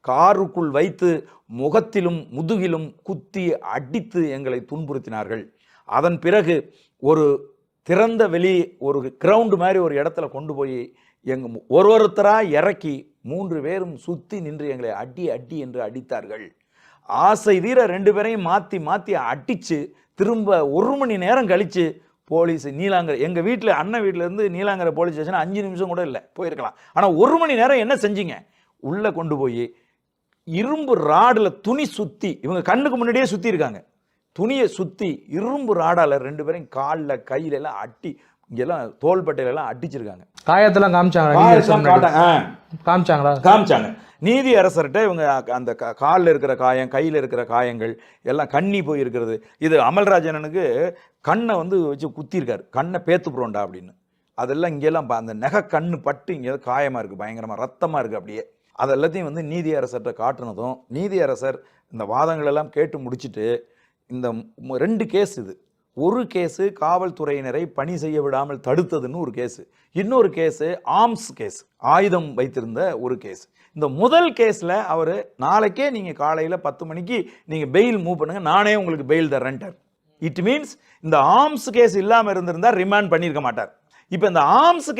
காருக்குள் வைத்து முகத்திலும் முதுகிலும் குத்தி அடித்து எங்களை துன்புறுத்தினார்கள். அதன் பிறகு ஒரு திறந்த வெளி ஒரு கிரவுண்டு மாதிரி ஒரு இடத்துல கொண்டு போய் ஒருத்தராக இறக்கி 3 பேரும் சுற்றி நின்று எங்களை அடி அடி என்று அடித்தார்கள். ஆசை தீர 2 பேரையும் மாற்றி மாற்றி அடித்து திரும்ப 1 மணி நேரம் கழித்து போலீஸ் நீலாங்கரை எங்கள் வீட்டில் அண்ணன் வீட்டிலேருந்து நீலாங்கரை போலீஸ் ஸ்டேஷன் 5 நிமிஷம் கூட இல்லை போயிருக்கலாம். ஆனால் 1 மணி நேரம் என்ன செஞ்சீங்க? உள்ளே கொண்டு போய் இரும்பு ராடில் துணி சுற்றி இவங்க கண்ணுக்கு முன்னாடியே சுற்றி இருக்காங்க. துணியை சுற்றி இரும்பு ராடால் 2 பேரையும் காலில் கையில எல்லாம் அட்டி இங்கெல்லாம் தோள்பட்டையிலெல்லாம் அடிச்சிருக்காங்க. காயத்தெல்லாம் காமிச்சாங்க. நீதி அரசர்கிட்ட இவங்க அந்த காலில் இருக்கிற காயம் கையில் இருக்கிற காயங்கள் எல்லாம் கண்ணி போய் இருக்கிறது. இது அமல்ராஜனுக்கு கண்ணை வச்சு குத்திருக்காரு, கண்ணை பேத்து புரோண்டா அப்படின்னு. அதெல்லாம் இங்கெல்லாம் அந்த நெகை கண்ணு பட்டு இங்கே காயமாக இருக்குது, பயங்கரமாக ரத்தமாக இருக்குது. அப்படியே அதெல்லாத்தையும் நீதி அரசர்கிட்ட காட்டுனதும் நீதி அரசர் இந்த வாதங்கள் எல்லாம் கேட்டு முடிச்சுட்டு இந்த 2 கேஸ் இது. ஒரு கேஸு காவல்துறையினரை பணி செய்ய விடாமல் தடுத்ததுன்னு ஒரு கேஸு, இன்னொரு கேஸு ஆர்ம்ஸ் கேஸ், ஆயுதம் வைத்திருந்த ஒரு கேஸ். இந்த முதல் கேஸில் அவர் நாளைக்கே நீங்கள் காலையில் 10 மணிக்கு நீங்கள் பெயில் மூவ் பண்ணுங்கள், நானே உங்களுக்கு பெயில் தரேன்ட்டார். இட் மீன்ஸ் இந்த ஆர்ம்ஸ் கேஸ் இல்லாமல் இருந்திருந்தால் ரிமாண்ட் பண்ணியிருக்க மாட்டார். இப்போ இந்த ஆர்ம்ஸ்